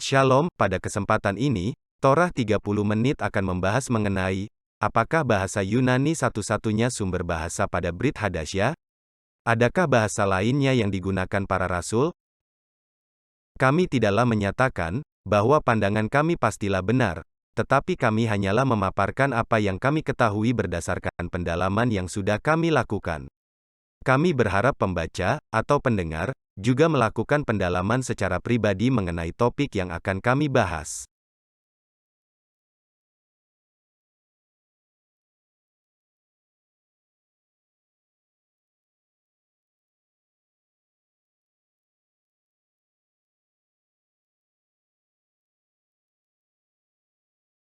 Shalom, pada kesempatan ini, Torah 30 menit akan membahas mengenai, apakah bahasa Yunani satu-satunya sumber bahasa pada Brit Hadasya? Adakah bahasa lainnya yang digunakan para rasul? Kami tidaklah menyatakan, bahwa pandangan kami pastilah benar, tetapi kami hanyalah memaparkan apa yang kami ketahui berdasarkan pendalaman yang sudah kami lakukan. Kami berharap pembaca, atau pendengar, juga melakukan pendalaman secara pribadi mengenai topik yang akan kami bahas.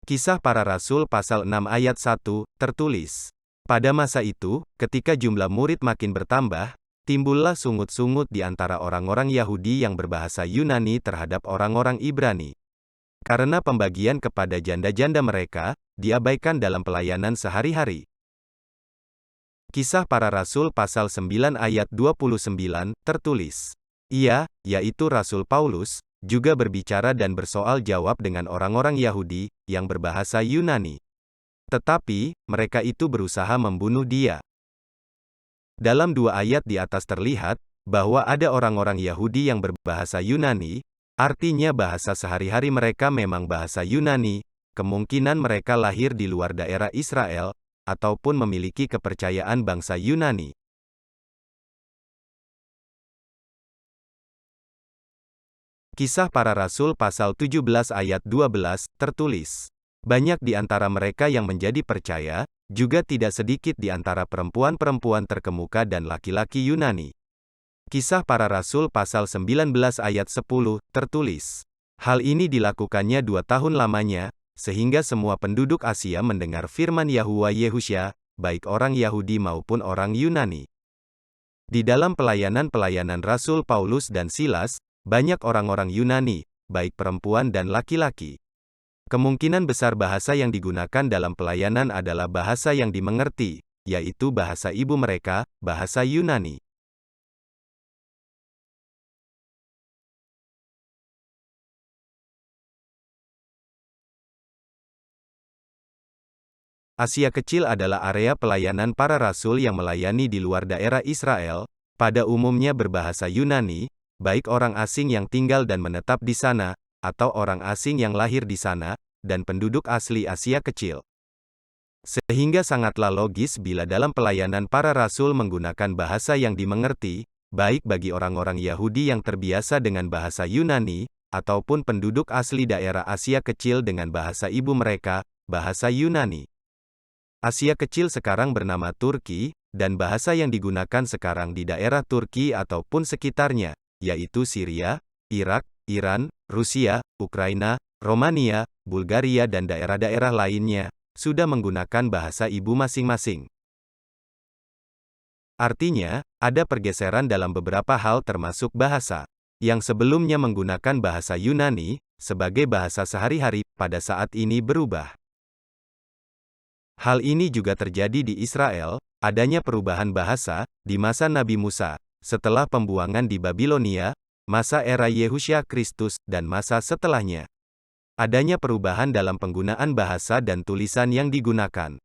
Kisah Para Rasul pasal 6 ayat 1, tertulis. Pada masa itu, ketika jumlah murid makin bertambah, timbullah sungut-sungut di antara orang-orang Yahudi yang berbahasa Yunani terhadap orang-orang Ibrani. Karena pembagian kepada janda-janda mereka, diabaikan dalam pelayanan sehari-hari. Kisah Para Rasul pasal 9 ayat 29, tertulis. Ia, yaitu Rasul Paulus, juga berbicara dan bersoal jawab dengan orang-orang Yahudi, yang berbahasa Yunani. Tetapi, mereka itu berusaha membunuh dia. Dalam 2 ayat di atas terlihat, bahwa ada orang-orang Yahudi yang berbahasa Yunani, artinya bahasa sehari-hari mereka memang bahasa Yunani, kemungkinan mereka lahir di luar daerah Israel, ataupun memiliki kepercayaan bangsa Yunani. Kisah Para Rasul pasal 17 ayat 12, tertulis. Banyak di antara mereka yang menjadi percaya, juga tidak sedikit di antara perempuan-perempuan terkemuka dan laki-laki Yunani. Kisah Para Rasul pasal 19 ayat 10, tertulis. Hal ini dilakukannya 2 tahun lamanya, sehingga semua penduduk Asia mendengar firman Yahuwa Yehusya, baik orang Yahudi maupun orang Yunani. Di dalam pelayanan-pelayanan Rasul Paulus dan Silas, banyak orang-orang Yunani, baik perempuan dan laki-laki. Kemungkinan besar bahasa yang digunakan dalam pelayanan adalah bahasa yang dimengerti, yaitu bahasa ibu mereka, bahasa Yunani. Asia Kecil adalah area pelayanan para rasul yang melayani di luar daerah Israel, pada umumnya berbahasa Yunani, baik orang asing yang tinggal dan menetap di sana, atau orang asing yang lahir di sana, dan penduduk asli Asia Kecil. Sehingga sangatlah logis bila dalam pelayanan para rasul menggunakan bahasa yang dimengerti, baik bagi orang-orang Yahudi yang terbiasa dengan bahasa Yunani, ataupun penduduk asli daerah Asia Kecil dengan bahasa ibu mereka, bahasa Yunani. Asia Kecil sekarang bernama Turki, dan bahasa yang digunakan sekarang di daerah Turki ataupun sekitarnya, yaitu Syria, Irak, Iran, Rusia, Ukraina, Romania, Bulgaria dan daerah-daerah lainnya, sudah menggunakan bahasa ibu masing-masing. Artinya, ada pergeseran dalam beberapa hal termasuk bahasa, yang sebelumnya menggunakan bahasa Yunani, sebagai bahasa sehari-hari, pada saat ini berubah. Hal ini juga terjadi di Israel, adanya perubahan bahasa, di masa Nabi Musa, setelah pembuangan di Babilonia, masa era Yehusya Kristus, dan masa setelahnya. Adanya perubahan dalam penggunaan bahasa dan tulisan yang digunakan.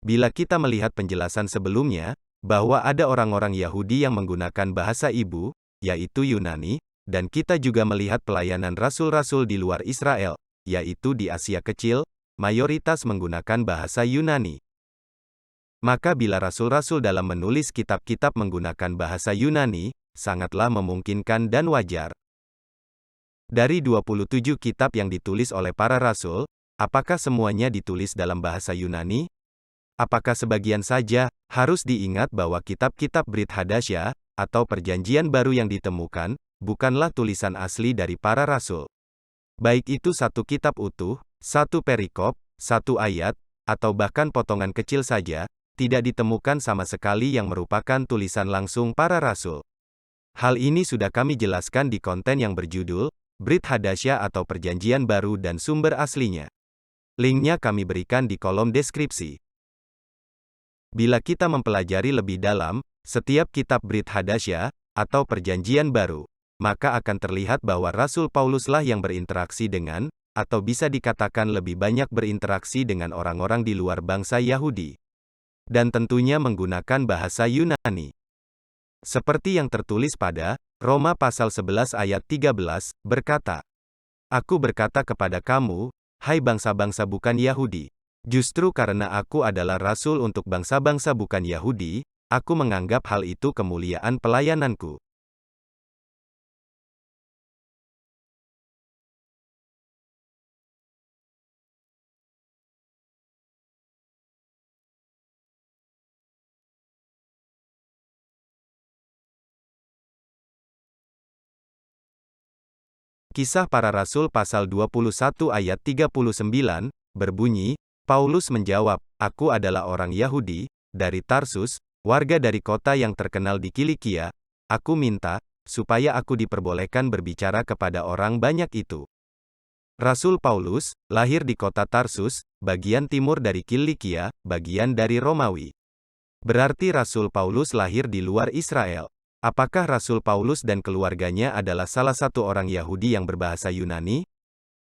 Bila kita melihat penjelasan sebelumnya, bahwa ada orang-orang Yahudi yang menggunakan bahasa ibu, yaitu Yunani, dan kita juga melihat pelayanan rasul-rasul di luar Israel, yaitu di Asia Kecil, mayoritas menggunakan bahasa Yunani. Maka bila rasul-rasul dalam menulis kitab-kitab menggunakan bahasa Yunani, sangatlah memungkinkan dan wajar. Dari 27 kitab yang ditulis oleh para rasul, apakah semuanya ditulis dalam bahasa Yunani? Apakah sebagian saja? Harus diingat bahwa kitab-kitab Brit Hadasya, atau Perjanjian Baru yang ditemukan, bukanlah tulisan asli dari para rasul. Baik itu satu kitab utuh, satu perikop, satu ayat, atau bahkan potongan kecil saja, tidak ditemukan sama sekali yang merupakan tulisan langsung para rasul. Hal ini sudah kami jelaskan di konten yang berjudul, Brit Hadasya atau Perjanjian Baru dan Sumber Aslinya. Linknya kami berikan di kolom deskripsi. Bila kita mempelajari lebih dalam, setiap kitab Brit Hadasya, atau Perjanjian Baru, maka akan terlihat bahwa Rasul Pauluslah yang berinteraksi dengan, atau bisa dikatakan lebih banyak berinteraksi dengan orang-orang di luar bangsa Yahudi. Dan tentunya menggunakan bahasa Yunani. Seperti yang tertulis pada Roma pasal 11 ayat 13, berkata, "Aku berkata kepada kamu, hai bangsa-bangsa bukan Yahudi, justru karena aku adalah rasul untuk bangsa-bangsa bukan Yahudi, aku menganggap hal itu kemuliaan pelayananku." Kisah Para Rasul pasal 21 ayat 39, berbunyi, Paulus menjawab, "Aku adalah orang Yahudi, dari Tarsus, warga dari kota yang terkenal di Kilikia. Aku minta, supaya aku diperbolehkan berbicara kepada orang banyak itu." Rasul Paulus, lahir di kota Tarsus, bagian timur dari Kilikia, bagian dari Romawi. Berarti Rasul Paulus lahir di luar Israel. Apakah Rasul Paulus dan keluarganya adalah salah satu orang Yahudi yang berbahasa Yunani?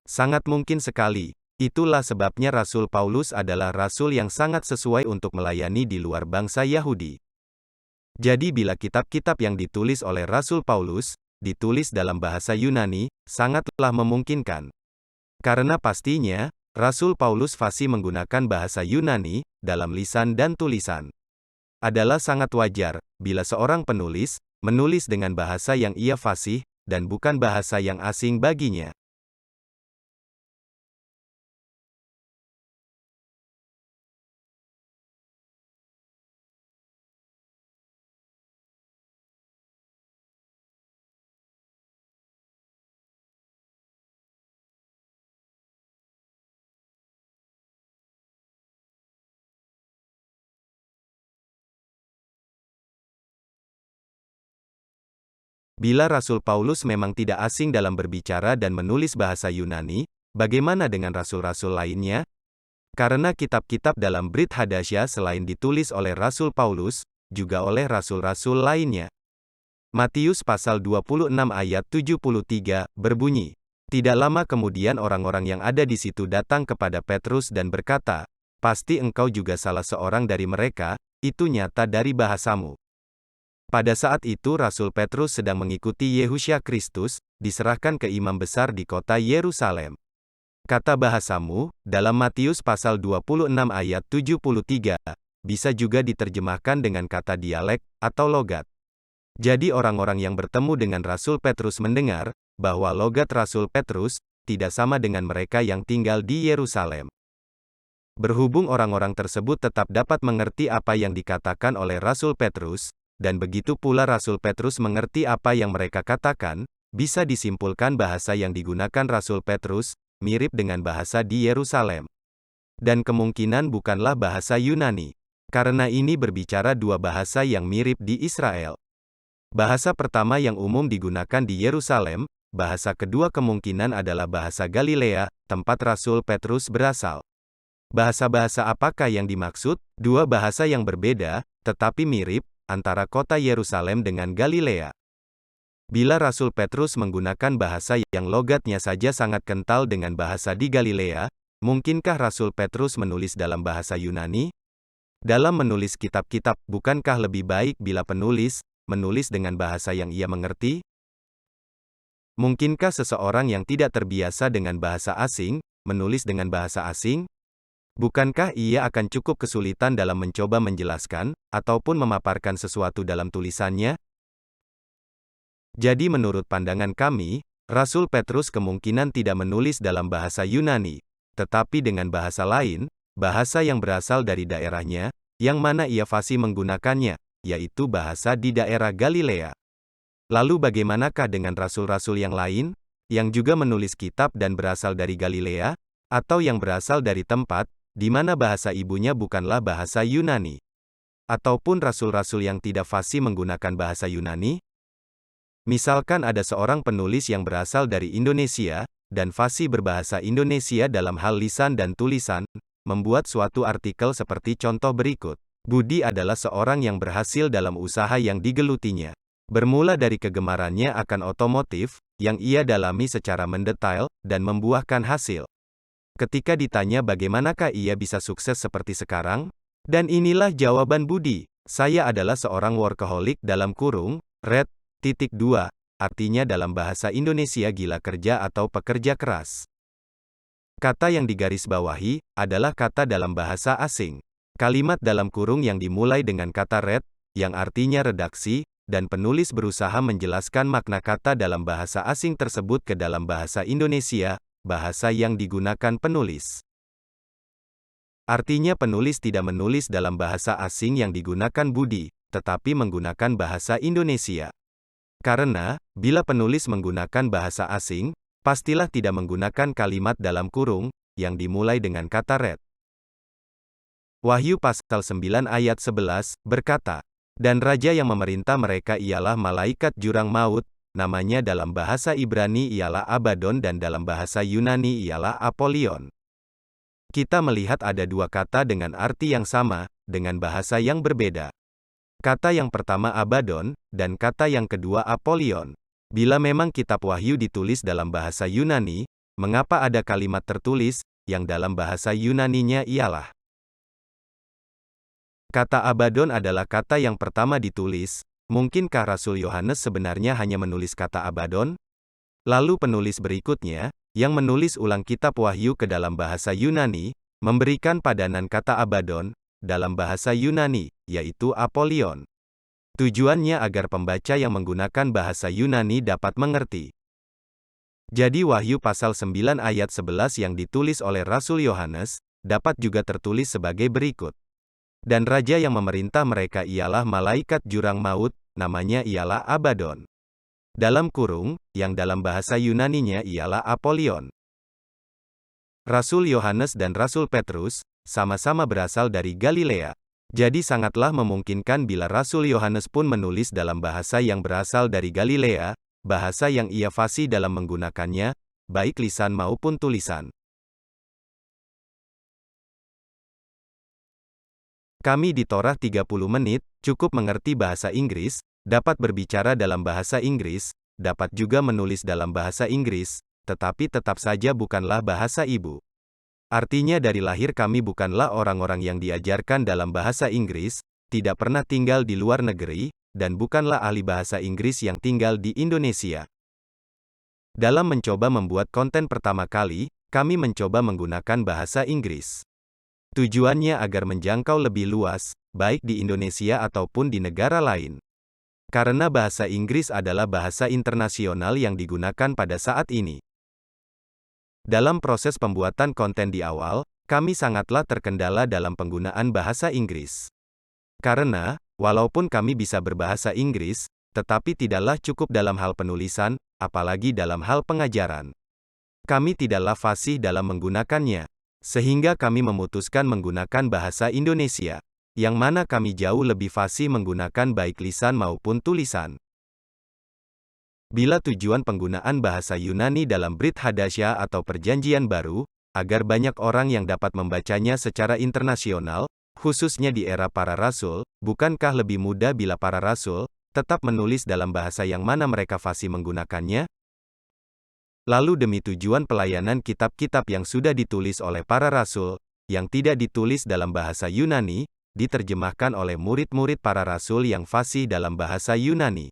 Sangat mungkin sekali. Itulah sebabnya Rasul Paulus adalah rasul yang sangat sesuai untuk melayani di luar bangsa Yahudi. Jadi bila kitab-kitab yang ditulis oleh Rasul Paulus, ditulis dalam bahasa Yunani, sangatlah memungkinkan. Karena pastinya, Rasul Paulus fasih menggunakan bahasa Yunani, dalam lisan dan tulisan. Adalah sangat wajar, bila seorang penulis, menulis dengan bahasa yang ia fasih, dan bukan bahasa yang asing baginya. Bila Rasul Paulus memang tidak asing dalam berbicara dan menulis bahasa Yunani, bagaimana dengan rasul-rasul lainnya? Karena kitab-kitab dalam Brit Hadasya selain ditulis oleh Rasul Paulus, juga oleh rasul-rasul lainnya. Matius pasal 26 ayat 73, berbunyi, "Tidak lama kemudian orang-orang yang ada di situ datang kepada Petrus dan berkata, 'Pasti engkau juga salah seorang dari mereka, itu nyata dari bahasamu.'" Pada saat itu Rasul Petrus sedang mengikuti Yehusya Kristus, diserahkan ke imam besar di kota Yerusalem. Kata bahasamu, dalam Matius pasal 26 ayat 73, bisa juga diterjemahkan dengan kata dialek, atau logat. Jadi orang-orang yang bertemu dengan Rasul Petrus mendengar, bahwa logat Rasul Petrus, tidak sama dengan mereka yang tinggal di Yerusalem. Berhubung orang-orang tersebut tetap dapat mengerti apa yang dikatakan oleh Rasul Petrus, dan begitu pula Rasul Petrus mengerti apa yang mereka katakan, bisa disimpulkan bahasa yang digunakan Rasul Petrus, mirip dengan bahasa di Yerusalem. Dan kemungkinan bukanlah bahasa Yunani. Karena ini berbicara dua bahasa yang mirip di Israel. Bahasa pertama yang umum digunakan di Yerusalem, bahasa kedua kemungkinan adalah bahasa Galilea, tempat Rasul Petrus berasal. Bahasa-bahasa apakah yang dimaksud? Dua bahasa yang berbeda, tetapi mirip, antara kota Yerusalem dengan Galilea. Bila Rasul Petrus menggunakan bahasa yang logatnya saja sangat kental dengan bahasa di Galilea, mungkinkah Rasul Petrus menulis dalam bahasa Yunani? Dalam menulis kitab-kitab, bukankah lebih baik bila penulis menulis dengan bahasa yang ia mengerti? Mungkinkah seseorang yang tidak terbiasa dengan bahasa asing, menulis dengan bahasa asing? Bukankah ia akan cukup kesulitan dalam mencoba menjelaskan, ataupun memaparkan sesuatu dalam tulisannya? Jadi menurut pandangan kami, Rasul Petrus kemungkinan tidak menulis dalam bahasa Yunani, tetapi dengan bahasa lain, bahasa yang berasal dari daerahnya, yang mana ia fasih menggunakannya, yaitu bahasa di daerah Galilea. Lalu bagaimanakah dengan rasul-rasul yang lain, yang juga menulis kitab dan berasal dari Galilea, atau yang berasal dari tempat, di mana bahasa ibunya bukanlah bahasa Yunani? Ataupun rasul-rasul yang tidak fasih menggunakan bahasa Yunani? Misalkan ada seorang penulis yang berasal dari Indonesia, dan fasih berbahasa Indonesia dalam hal lisan dan tulisan, membuat suatu artikel seperti contoh berikut. Budi adalah seorang yang berhasil dalam usaha yang digelutinya. Bermula dari kegemarannya akan otomotif, yang ia dalami secara mendetail, dan membuahkan hasil. Ketika ditanya bagaimanakah ia bisa sukses seperti sekarang? Dan inilah jawaban Budi, saya adalah seorang workaholic (red, artinya dalam bahasa Indonesia gila kerja atau pekerja keras. Kata yang digarisbawahi, adalah kata dalam bahasa asing. Kalimat dalam kurung yang dimulai dengan kata red, yang artinya redaksi, dan penulis berusaha menjelaskan makna kata dalam bahasa asing tersebut ke dalam bahasa Indonesia, bahasa yang digunakan penulis. Artinya penulis tidak menulis dalam bahasa asing yang digunakan Budi, tetapi menggunakan bahasa Indonesia. Karena, bila penulis menggunakan bahasa asing, pastilah tidak menggunakan kalimat dalam kurung, yang dimulai dengan kata red. Wahyu pasal 9 ayat 11, berkata, "Dan raja yang memerintah mereka ialah malaikat jurang maut, namanya dalam bahasa Ibrani ialah Abaddon dan dalam bahasa Yunani ialah Apollyon." Kita melihat ada dua kata dengan arti yang sama, dengan bahasa yang berbeda. Kata yang pertama Abaddon, dan kata yang kedua Apollyon. Bila memang kitab Wahyu ditulis dalam bahasa Yunani, mengapa ada kalimat tertulis, yang dalam bahasa Yunaninya ialah? Kata Abaddon adalah kata yang pertama ditulis. Mungkinkah Rasul Yohanes sebenarnya hanya menulis kata Abaddon? Lalu penulis berikutnya, yang menulis ulang kitab Wahyu ke dalam bahasa Yunani, memberikan padanan kata Abaddon, dalam bahasa Yunani, yaitu Apollyon. Tujuannya agar pembaca yang menggunakan bahasa Yunani dapat mengerti. Jadi Wahyu pasal 9 ayat 11 yang ditulis oleh Rasul Yohanes, dapat juga tertulis sebagai berikut. Dan raja yang memerintah mereka ialah malaikat jurang maut, namanya ialah Abaddon. Dalam kurung, yang dalam bahasa Yunaninya ialah Apollyon. Rasul Yohanes dan Rasul Petrus, sama-sama berasal dari Galilea. Jadi sangatlah memungkinkan bila Rasul Yohanes pun menulis dalam bahasa yang berasal dari Galilea, bahasa yang ia fasih dalam menggunakannya, baik lisan maupun tulisan. Kami di Torah 30 menit, cukup mengerti bahasa Inggris, dapat berbicara dalam bahasa Inggris, dapat juga menulis dalam bahasa Inggris, tetapi tetap saja bukanlah bahasa ibu. Artinya dari lahir kami bukanlah orang-orang yang diajarkan dalam bahasa Inggris, tidak pernah tinggal di luar negeri, dan bukanlah ahli bahasa Inggris yang tinggal di Indonesia. Dalam mencoba membuat konten pertama kali, kami mencoba menggunakan bahasa Inggris. Tujuannya agar menjangkau lebih luas, baik di Indonesia ataupun di negara lain. Karena bahasa Inggris adalah bahasa internasional yang digunakan pada saat ini. Dalam proses pembuatan konten di awal, kami sangatlah terkendala dalam penggunaan bahasa Inggris. Karena, walaupun kami bisa berbahasa Inggris, tetapi tidaklah cukup dalam hal penulisan, apalagi dalam hal pengajaran. Kami tidaklah fasih dalam menggunakannya. Sehingga kami memutuskan menggunakan bahasa Indonesia, yang mana kami jauh lebih fasih menggunakan baik lisan maupun tulisan. Bila tujuan penggunaan bahasa Yunani dalam Brit Hadasya atau Perjanjian Baru, agar banyak orang yang dapat membacanya secara internasional, khususnya di era para rasul, bukankah lebih mudah bila para rasul tetap menulis dalam bahasa yang mana mereka fasih menggunakannya? Lalu demi tujuan pelayanan kitab-kitab yang sudah ditulis oleh para rasul, yang tidak ditulis dalam bahasa Yunani, diterjemahkan oleh murid-murid para rasul yang fasih dalam bahasa Yunani.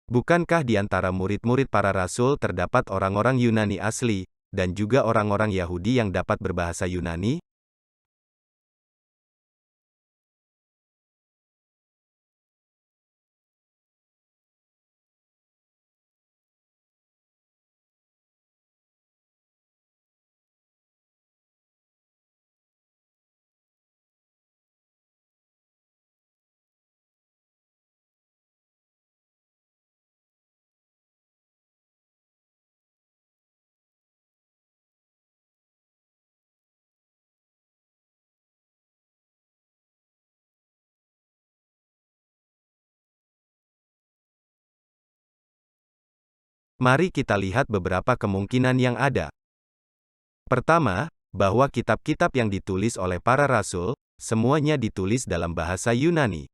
Bukankah di antara murid-murid para rasul terdapat orang-orang Yunani asli, dan juga orang-orang Yahudi yang dapat berbahasa Yunani? Mari kita lihat beberapa kemungkinan yang ada. Pertama, bahwa kitab-kitab yang ditulis oleh para rasul, semuanya ditulis dalam bahasa Yunani.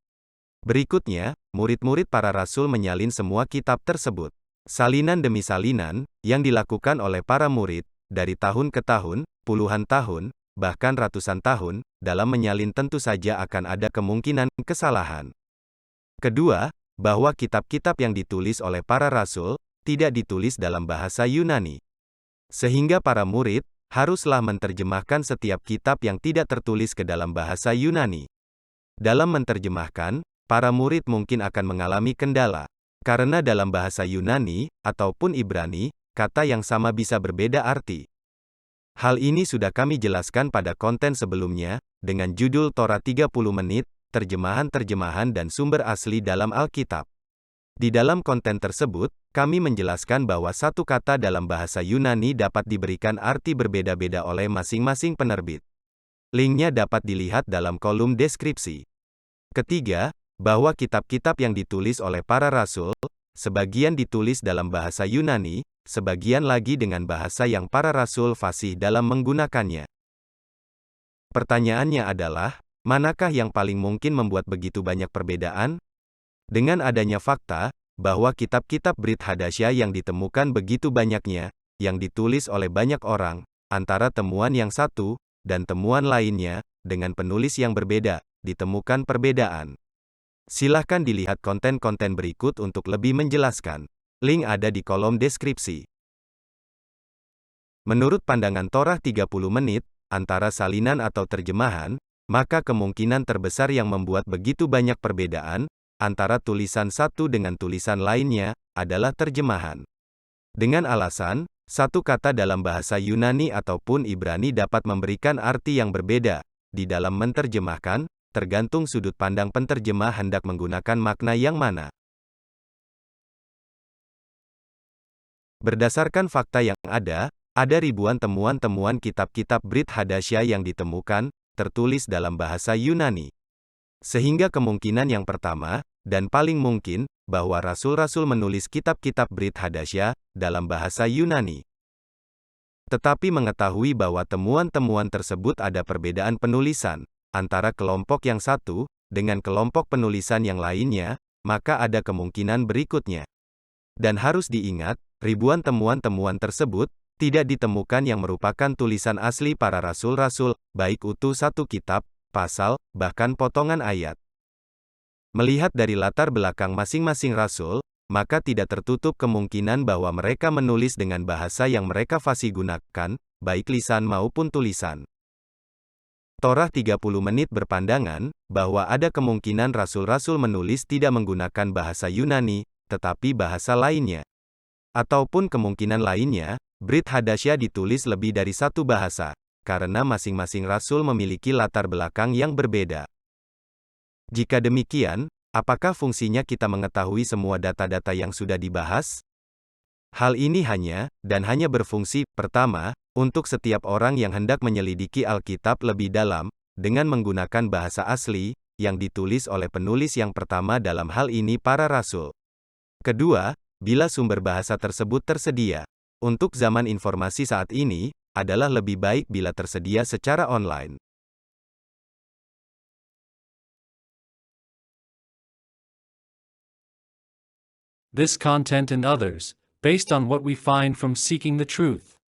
Berikutnya, murid-murid para rasul menyalin semua kitab tersebut. Salinan demi salinan, yang dilakukan oleh para murid, dari tahun ke tahun, puluhan tahun, bahkan ratusan tahun, dalam menyalin tentu saja akan ada kemungkinan kesalahan. Kedua, bahwa kitab-kitab yang ditulis oleh para rasul, tidak ditulis dalam bahasa Yunani. Sehingga para murid, haruslah menerjemahkan setiap kitab yang tidak tertulis ke dalam bahasa Yunani. Dalam menerjemahkan, para murid mungkin akan mengalami kendala. Karena dalam bahasa Yunani, ataupun Ibrani, kata yang sama bisa berbeda arti. Hal ini sudah kami jelaskan pada konten sebelumnya, dengan judul Torah 30 menit, terjemahan-terjemahan dan sumber asli dalam Alkitab. Di dalam konten tersebut, kami menjelaskan bahwa satu kata dalam bahasa Yunani dapat diberikan arti berbeda-beda oleh masing-masing penerbit. Linknya dapat dilihat dalam kolom deskripsi. Ketiga, bahwa kitab-kitab yang ditulis oleh para rasul, sebagian ditulis dalam bahasa Yunani, sebagian lagi dengan bahasa yang para rasul fasih dalam menggunakannya. Pertanyaannya adalah, manakah yang paling mungkin membuat begitu banyak perbedaan? Dengan adanya fakta, bahwa kitab-kitab Brit Hadasya yang ditemukan begitu banyaknya, yang ditulis oleh banyak orang, antara temuan yang satu, dan temuan lainnya, dengan penulis yang berbeda, ditemukan perbedaan. Silahkan dilihat konten-konten berikut untuk lebih menjelaskan. Link ada di kolom deskripsi. Menurut pandangan Torah 30 menit, antara salinan atau terjemahan, maka kemungkinan terbesar yang membuat begitu banyak perbedaan, antara tulisan satu dengan tulisan lainnya, adalah terjemahan. Dengan alasan, satu kata dalam bahasa Yunani ataupun Ibrani dapat memberikan arti yang berbeda. Di dalam menerjemahkan, tergantung sudut pandang penterjemah hendak menggunakan makna yang mana. Berdasarkan fakta yang ada ribuan temuan-temuan kitab-kitab Brit Hadasya yang ditemukan, tertulis dalam bahasa Yunani. Sehingga kemungkinan yang pertama, dan paling mungkin, bahwa rasul-rasul menulis kitab-kitab Brit Hadasya, dalam bahasa Yunani. Tetapi mengetahui bahwa temuan-temuan tersebut ada perbedaan penulisan, antara kelompok yang satu, dengan kelompok penulisan yang lainnya, maka ada kemungkinan berikutnya. Dan harus diingat, ribuan temuan-temuan tersebut, tidak ditemukan yang merupakan tulisan asli para rasul-rasul, baik utuh satu kitab, pasal, bahkan potongan ayat. Melihat dari latar belakang masing-masing rasul, maka tidak tertutup kemungkinan bahwa mereka menulis dengan bahasa yang mereka fasih gunakan, baik lisan maupun tulisan. Torah 30 menit berpandangan, bahwa ada kemungkinan rasul-rasul menulis tidak menggunakan bahasa Yunani, tetapi bahasa lainnya. Ataupun kemungkinan lainnya, Brit Hadasya ditulis lebih dari satu bahasa, karena masing-masing rasul memiliki latar belakang yang berbeda. Jika demikian, apakah fungsinya kita mengetahui semua data-data yang sudah dibahas? Hal ini hanya berfungsi, pertama, untuk setiap orang yang hendak menyelidiki Alkitab lebih dalam, dengan menggunakan bahasa asli, yang ditulis oleh penulis yang pertama dalam hal ini para rasul. Kedua, bila sumber bahasa tersebut tersedia. Untuk zaman informasi saat ini, adalah lebih baik bila tersedia secara online. This content and others, based on what we find from seeking the truth.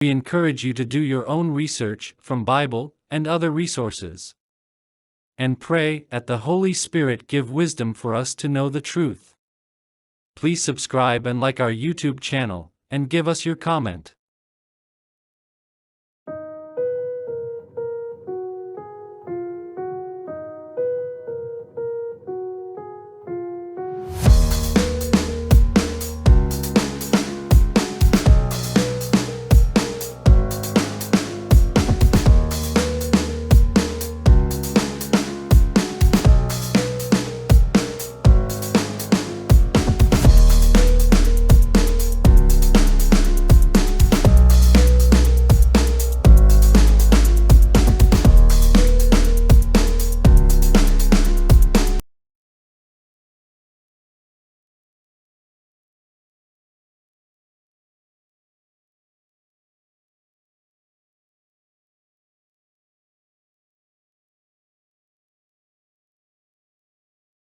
We encourage you to do your own research from Bible and other resources. And pray that the Holy Spirit give wisdom for us to know the truth. Please subscribe and like our YouTube channel, and give us your comment.